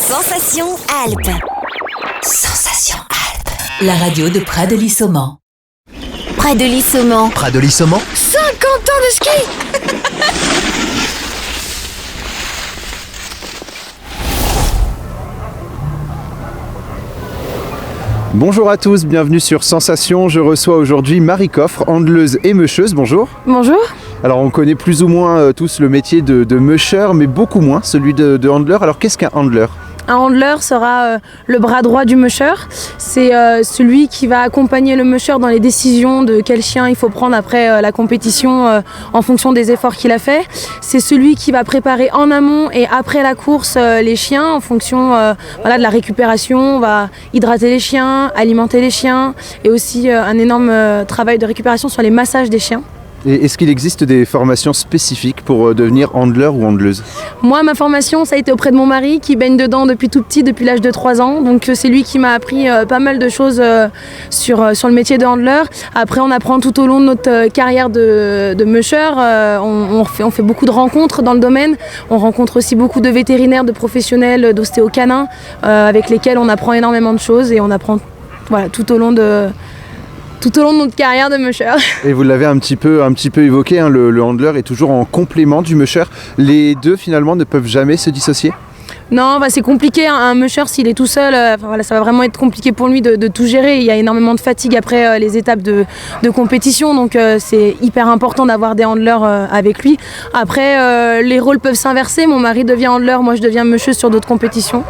Sensation Alpes. Sensation Alpes. La radio de Pradely-Saumont. Pradely-Saumont. Pradely-Saumont. 50 ans de ski. Bonjour à tous, bienvenue sur Sensation. Je reçois aujourd'hui Marie Coffre, handleuse et mûcheuse. Bonjour. Bonjour. Alors on connaît plus ou moins tous le métier de mûcheur, mais beaucoup moins celui de handler. Alors qu'est-ce qu'un handler ? Un handler sera le bras droit du musher. C'est celui qui va accompagner le musher dans les décisions de quel chien il faut prendre après la compétition en fonction des efforts qu'il a fait. C'est celui qui va préparer en amont et après la course les chiens en fonction de la récupération. On va hydrater les chiens, alimenter les chiens et aussi un énorme travail de récupération sur les massages des chiens. Et est-ce qu'il existe des formations spécifiques pour devenir handler ou handleuse ? Moi, ma formation, ça a été auprès de mon mari qui baigne dedans depuis tout petit, depuis l'âge de 3 ans. Donc c'est lui qui m'a appris pas mal de choses sur le métier de handler. Après, on apprend tout au long de notre carrière de musher. On fait beaucoup de rencontres dans le domaine. On rencontre aussi beaucoup de vétérinaires, de professionnels, d'ostéocanins avec lesquels on apprend énormément de choses et on apprend tout au long de notre carrière de musher. Et vous l'avez un petit peu évoqué, hein, le handler est toujours en complément du musher. Les deux finalement ne peuvent jamais se dissocier ? Non, c'est compliqué. Un musher, s'il est tout seul, ça va vraiment être compliqué pour lui de tout gérer. Il y a énormément de fatigue après les étapes de compétition, donc c'est hyper important d'avoir des handlers avec lui. Après, les rôles peuvent s'inverser. Mon mari devient handler, moi je deviens musheuse sur d'autres compétitions.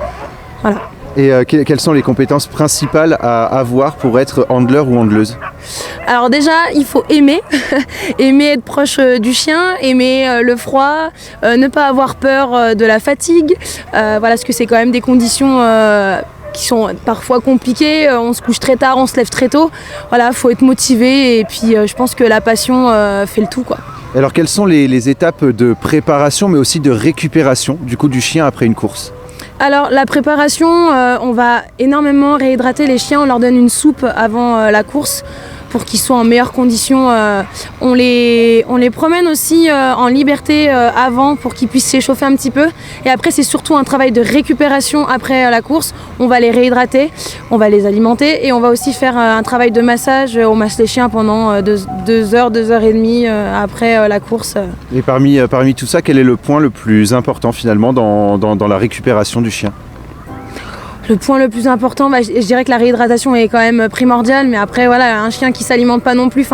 Voilà. Et quelles sont les compétences principales à avoir pour être handler ou handleuse ? Alors déjà, il faut aimer, aimer être proche du chien, aimer le froid, ne pas avoir peur de la fatigue, parce que c'est quand même des conditions qui sont parfois compliquées. On se couche très tard, on se lève très tôt. Voilà, faut être motivé et puis je pense que la passion fait le tout, quoi. Alors quelles sont les étapes de préparation mais aussi de récupération du chien après une course ? Alors la préparation, on va énormément réhydrater les chiens, on leur donne une soupe avant la course pour qu'ils soient en meilleures conditions. On les promène aussi en liberté avant pour qu'ils puissent s'échauffer un petit peu. Et après c'est surtout un travail de récupération après la course. On va les réhydrater, on va les alimenter et on va aussi faire un travail de massage. On masse les chiens pendant 2 heures, 2 heures et demie après la course. Et parmi tout ça, quel est le point le plus important finalement dans la récupération du chien ? Le point le plus important, je dirais que la réhydratation est quand même primordiale, mais après un chien qui s'alimente pas non plus,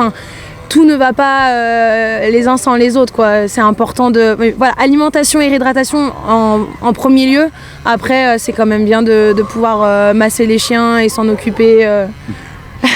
tout ne va pas les uns sans les autres, quoi. C'est important alimentation et réhydratation en premier lieu. Après c'est quand même bien de pouvoir masser les chiens et s'en occuper.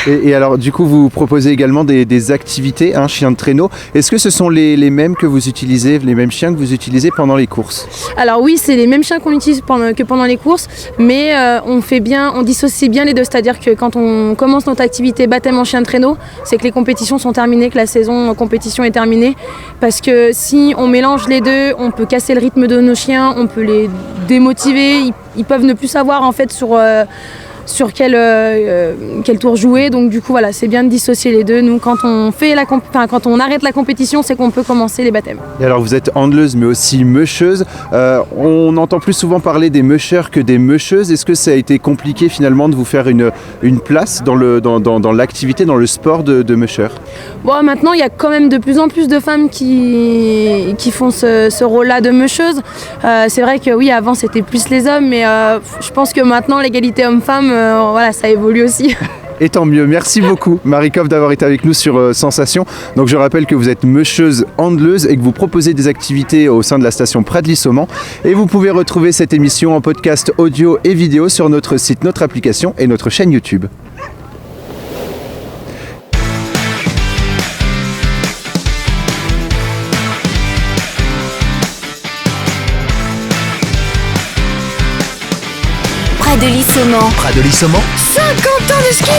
Et alors du coup vous proposez également des activités, chien de traîneau. Est-ce que ce sont les mêmes que vous utilisez, les mêmes chiens que vous utilisez pendant les courses ? Alors oui, c'est les mêmes chiens qu'on utilise que pendant les courses, mais on dissocie bien les deux. C'est-à-dire que quand on commence notre activité baptême en chien de traîneau, c'est que les compétitions sont terminées, que la saison en compétition est terminée. Parce que si on mélange les deux, on peut casser le rythme de nos chiens, on peut les démotiver, ils peuvent ne plus savoir en fait sur quel tour jouer. Donc du coup c'est bien de dissocier les deux. Nous quand on arrête la compétition, c'est qu'on peut commencer les baptêmes. Et alors vous êtes handleuse mais aussi mûcheuse. On entend plus souvent parler des mûcheurs que des mûcheuses. Est-ce que ça a été compliqué finalement de vous faire une place dans l'activité, dans le sport de mûcheur ? Bon, maintenant il y a quand même de plus en plus de femmes qui font ce rôle-là de mûcheuse. C'est vrai que oui, avant c'était plus les hommes, mais je pense que maintenant l'égalité homme-femme, ça évolue aussi. Et tant mieux, merci beaucoup Marie Coffre d'avoir été avec nous sur Sensation. Donc je rappelle que vous êtes mûcheuse handleuse et que vous proposez des activités au sein de la station Pradely-Saumont. Et vous pouvez retrouver cette émission en podcast audio et vidéo sur notre site, notre application et notre chaîne YouTube. Pradely-Saumont. Pradely-Saumont. 50 ans de ski.